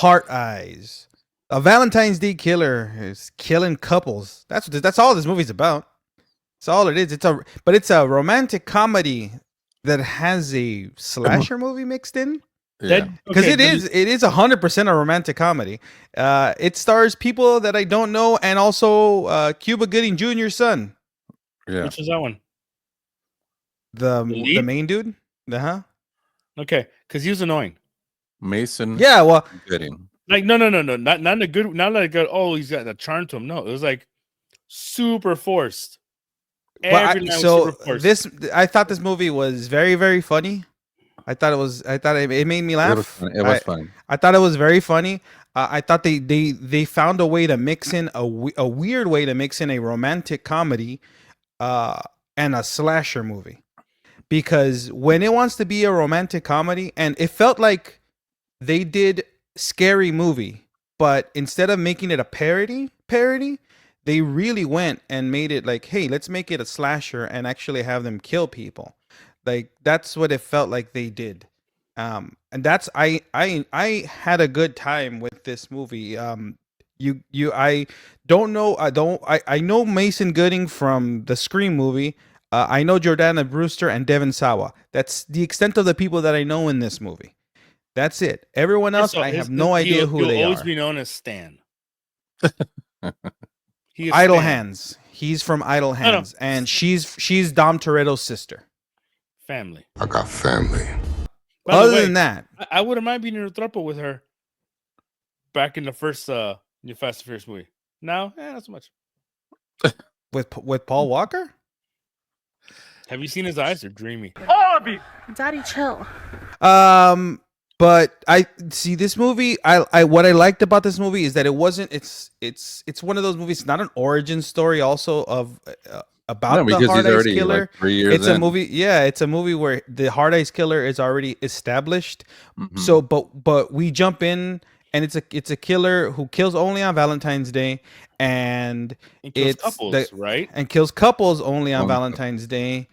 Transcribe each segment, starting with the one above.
Heart Eyes. A Valentine's Day killer is killing couples. That's all this movie's about. That's all it is. It's a romantic comedy that has a slasher movie mixed in. Yeah. Because Okay, it is 100% a romantic comedy. It stars people that I don't know, and also Cuba Gooding Jr.'s son, Yeah. Which is that one? the lead? main dude. Uh-huh. Okay, because he was annoying. Mason. Yeah, well, Gooding. Like not in a good, not like a, oh, he's got a charm to him. No, it was like super forced. Every line was super forced. I thought this movie was very, very funny. I thought it made me laugh. It was funny. I thought it was very funny. I thought they found a way to mix in a weird way to mix in a romantic comedy and a slasher movie. Because when it wants to be a romantic comedy, and it felt like they did Scary Movie, but instead of making it a parody, they really went and made it like, hey, let's make it a slasher and actually have them kill people. Like that's what it felt like they did. And that's I had a good time with this movie. I don't know I know Mason Gooding from the Scream movie. I know Jordana Brewster and Devon Sawa. That's the extent of the people that I know in this movie. That's it. Everyone else, I have no idea who they are. He'll always be known as Stan. Idle Hands. He's from Idle Hands, and she's Dom Toretto's sister. Family. I got family. Other than that, I wouldn't mind being in a throuple with her. Back in the first New Fast and Furious movie. Now, not so much. with Paul Walker. Have you seen his eyes? They're dreamy. Daddy, chill. But I see this movie. I what I liked about this movie is that it wasn't. It's one of those movies. It's not an origin story. Also of about the Hard Eyes Killer. Like 3 years it's in. a movie. Yeah, it's a movie where the Hard Eyes Killer is already established. Mm-hmm. So, but we jump in, and it's a killer who kills only on Valentine's Day, and kills couples, right? And kills couples only on Valentine's Day.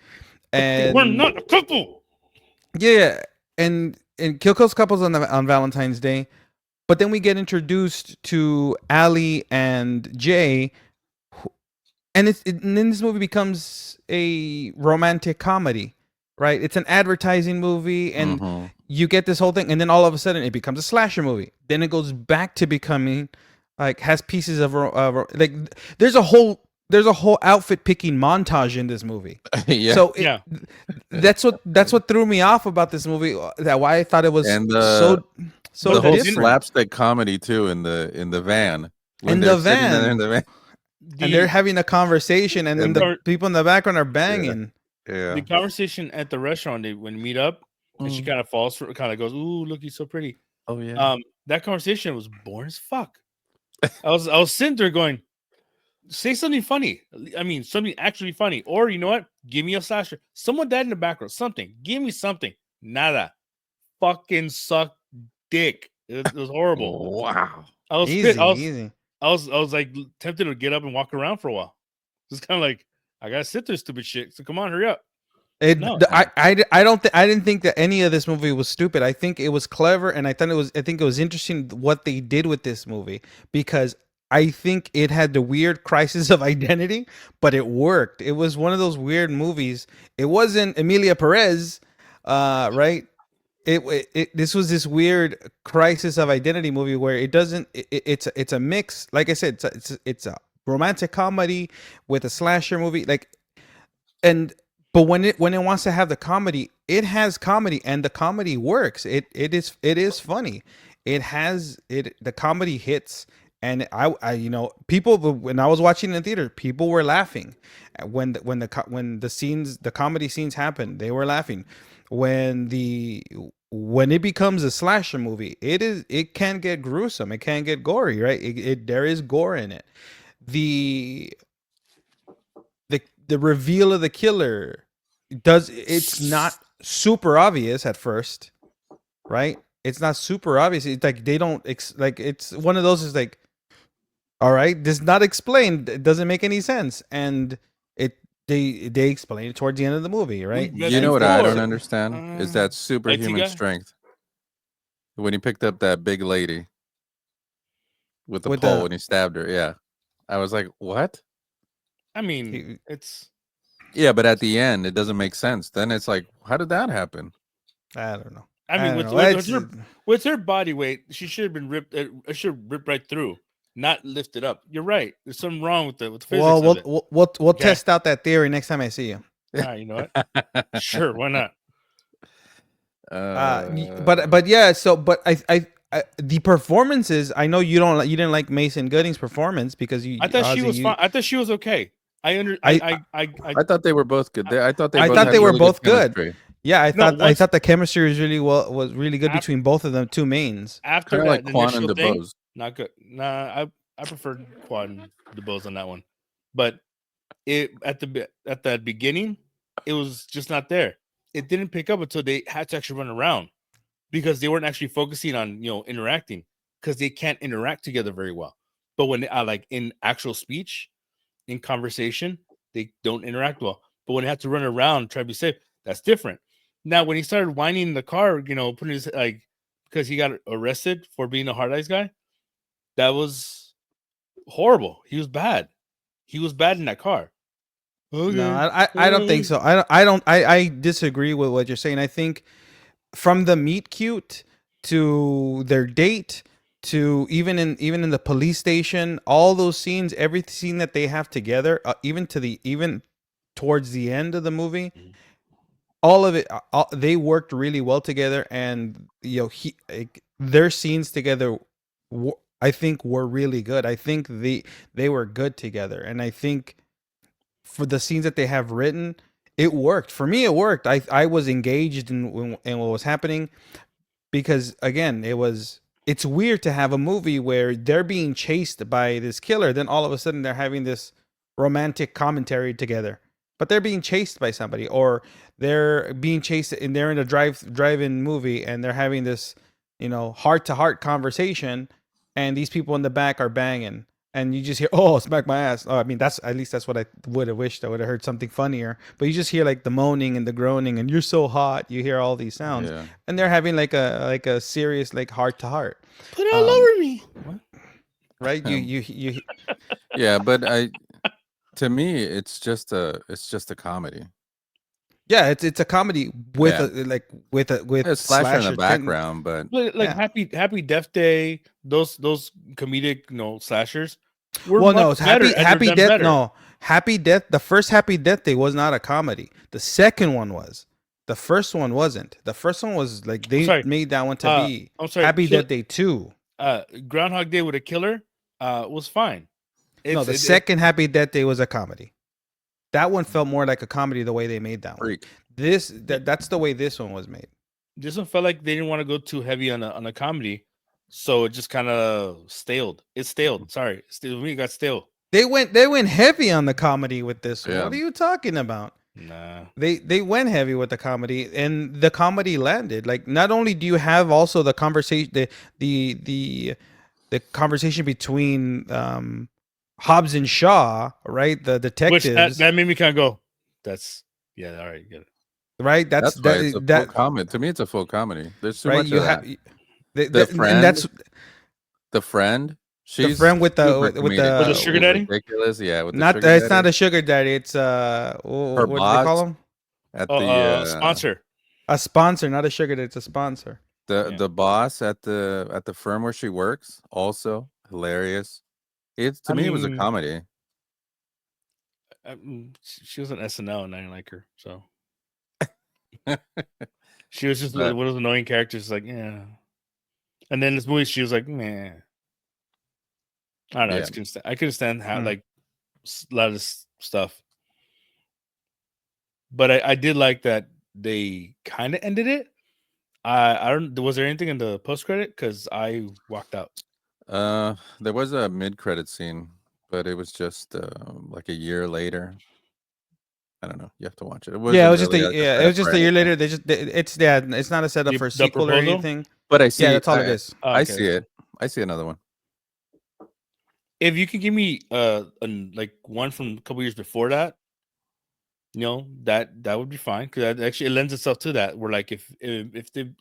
And we're not a couple. Yeah, and kills couples on Valentine's Day, but then we get introduced to Allie and Jay, and then this movie becomes a romantic comedy, right? It's an advertising movie, and you get this whole thing, and then all of a sudden it becomes a slasher movie. Then it goes back to becoming like has pieces of like there's a whole outfit picking montage in this movie. Yeah. So that's what threw me off about this movie. That why I thought it was so the whole different. slapstick comedy too in the van. In the van. And they're having a conversation, and then the people in the background are banging. Yeah. The conversation at the restaurant when meet up, and she kind of falls for, kind of goes, "Ooh, look, he's so pretty." Oh yeah. That conversation was boring as fuck. I was sitting there going, say something funny. I mean, something actually funny. Or you know what? Give me a slasher. Someone died in the background. Something. Give me something. Nada. Fucking suck dick. It was horrible. Wow. I was easy. I was like tempted to get up and walk around for a while. It's kind of like I gotta sit there, stupid shit. So come on, hurry up. I didn't think that any of this movie was stupid. I think it was clever, and I think it was interesting what they did with this movie, because I think it had the weird crisis of identity, but it worked. It was one of those weird movies. It wasn't Emilia Perez, right? This was this weird crisis of identity movie where it's a mix. Like I said, it's a romantic comedy with a slasher movie. But when it wants to have the comedy, it has comedy, and the comedy works. It is funny. The comedy hits. And I people, when I was watching in the theater, people were laughing when the comedy scenes happen. They were laughing when it becomes a slasher movie. It can get gruesome. It can get gory, right? There is gore in it. The reveal of the killer it's not super obvious at first, right? It's not super obvious. It's like they don't it's one of those is like, all right, this is not explained. It doesn't make any sense, and they explain it towards the end of the movie, right? You know what I don't understand is that superhuman strength. When he picked up that big lady, with the With pole the- when he stabbed her. Yeah, I was like, what? I mean, He- it's Yeah, but at the end, it doesn't make sense. Then it's like, how did that happen? I don't know. I mean, don't with, know. with, It's- with her body weight, she should have been ripped. It should have ripped right through, not lifted up. You're right. There's something wrong with the physics well, of it. we'll Okay. test out that theory next time I see you. All right, you know what? Sure, why not? But yeah. So, but I the performances. I know you didn't like Mason Gooding's performance because you. I thought she Ozzy, was you- fine. I thought she was okay. I I thought they were both good. I thought they. I both thought had they were really both good. chemistry. Yeah, I No, thought the chemistry was really good Af- between both of them two mains. after Kind of that like Quan and initial thing, DeBose. not good. Nah, I preferred Quan DeBose on that one, but it at the beginning, it was just not there. It didn't pick up until they had to actually run around because they weren't actually focusing on interacting because they can't interact together very well. But when like in actual speech, in conversation, they don't interact well. But when they had to run around, try to be safe, that's different. Now, when he started whining in the car, putting his because he got arrested for being a hard eyes guy, that was horrible. He was bad. He was bad in that car. No, I don't think so. I disagree with what you're saying. I think from the meet cute to their date to even in the police station, all those scenes, every scene that they have together, even towards the end of the movie, all of it, they worked really well together, and their scenes together, I think, were really good. I think they were good together, and I think for the scenes that they have written, it worked. For me, it worked. I was engaged in what was happening because, again, it's weird to have a movie where they're being chased by this killer, then all of a sudden they're having this romantic commentary together. But they're being chased by somebody, or they're being chased and they're in a drive-in movie and they're having this, heart-to-heart conversation, and these people in the back are banging. And you just hear, "Oh, smack my ass." Oh, I mean, that's what I would have wished. I would have heard something funnier. But you just hear like the moaning and the groaning, and "You're so hot." You hear all these sounds, Yeah. and they're having like a serious like heart to heart, Put it all over me. What? right? You Yeah, but to me, it's just a comedy. yeah, it's a comedy with Yeah. with It's slasher in the slasher background, but Like Yeah. Happy Death Day, those comedic slashers. Were Well, no, much it's better and Happy were done Death. better. No, Happy Death. The first Happy Death Day was not a comedy. The second one was. The first one wasn't. The first one was like they sorry. made that one to be I'm sorry. Happy Death Day 2. Groundhog Day with a killer was fine. No, the second Happy Death Day was a comedy. That one felt more like a comedy the way they made that one. freak. That's the way this one was made. This one felt like they didn't want to go too heavy on a comedy, so it just kind of staled. It staled. Sorry, we got stale. They went heavy on the comedy with this one. Yeah. What are you talking about? Nah. They went heavy with the comedy, and the comedy landed. Like, not only do you have also the conversation, the conversation between Hobbs and Shaw, right? The Which detectives, that made me kind of go. That's yeah. All right, get it. right? That's why it's a full comedy. To me, it's a full comedy. There's too right. much You of have that. and that's The friend. the She's friend with the super with comedic. With the the sugar daddy? Ridiculous. Yeah. With the not sugar it's not daddy a sugar daddy. It's what do they boss? call him? at Oh, the sponsor. A sponsor, not a sugar daddy. It's a sponsor. Yeah. the boss at the firm where she works. Also hilarious. It me it was a mean, comedy. She was on SNL and I didn't like her, so she was just But- one of those annoying characters. Like, yeah. And then this movie, she was like, "Meh." I don't know. Yeah. I couldn't stand how Hmm. like a lot of this stuff, but I did like that they kind of ended it. I don't. Was there anything in the post credit? Because I walked out. There was a mid-credit scene, but it was just like a year later. I don't know. You have to watch it. Yeah, it wasn't was just really, like, it was setup just or a year anything. later. It's not a setup The for a sequel or proposal? anything. But I see. Yeah, that's all it is. Oh, I okay. see it. I see another one. If you can give me like one from a couple years before that, that would be fine, because actually it lends itself to that. Where like if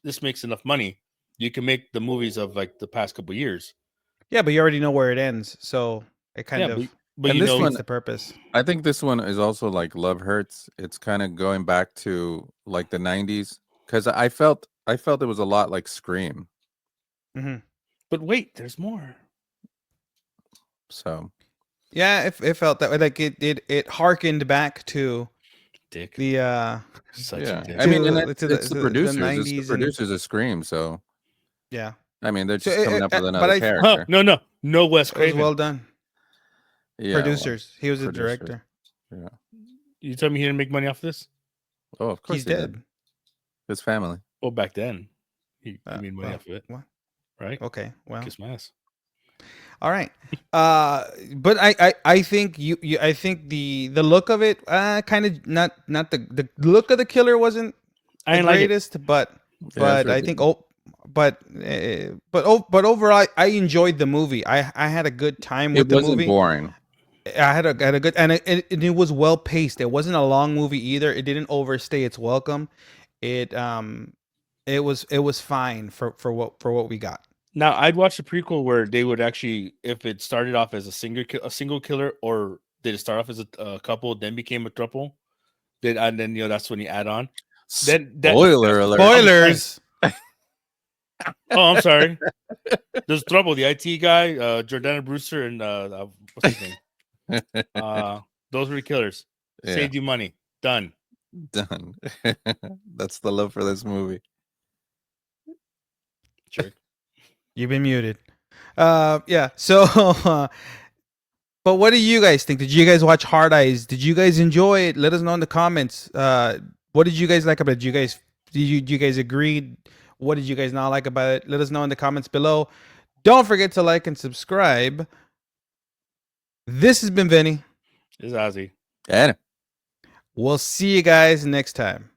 this makes enough money, you can make the movies of like the past couple years. Yeah, but you already know where it ends, so it kind Yeah, of but And you this know, one- defeats the purpose. I think this one is also like Love Hurts. It's kind of going back to like the 90s because I felt it was a lot like Scream. Hmm. but wait, there's more. So Yeah, it felt that way. Like it harkened back to Dick, the such yeah, a dick. I mean, To and the- it's to the- the to the producers. It's 90s the and- producers of Scream. So yeah. I mean, they're So just coming up with but another I- character. No, Wes It was Craven. well done. Yeah, well, Producers. He was a producers. director. yeah. You tell me he didn't make money off this? Oh, of course He's he did. dead. His family. Well, back then, he made money well, off of it, what? right? Okay. Well. Kiss my ass. All right. But I think I think the look of it kind of not the look of the killer wasn't I the didn't like it. greatest, but Yeah, it's I really think good. but overall I enjoyed the movie. I had a good time with It the wasn't movie. boring. I had a good and it was well paced. It wasn't a long movie either. It didn't overstay its welcome. It was fine for what we got. Now, I'd watch the prequel where they would actually, if it started off as a single killer, or did it start off as a couple, then became a throuple, and then that's when you add on. Then Spoiler alert. Spoilers. Oh, I'm sorry. There's trouble. The IT guy, Jordana Brewster, and what's his name? Those were the killers. Yeah, Saved you money. Done. done. That's the love for this movie. Jerk. You've been muted. Yeah. So, but what do you guys think? Did you guys watch Hard Eyes? Did you guys enjoy it? Let us know in the comments. What did you guys like about it? Did you guys agree? What did you guys not like about it? Let us know in the comments below. Don't forget to like and subscribe. This has been Vinny. This is Ozzy. And We'll see you guys next time.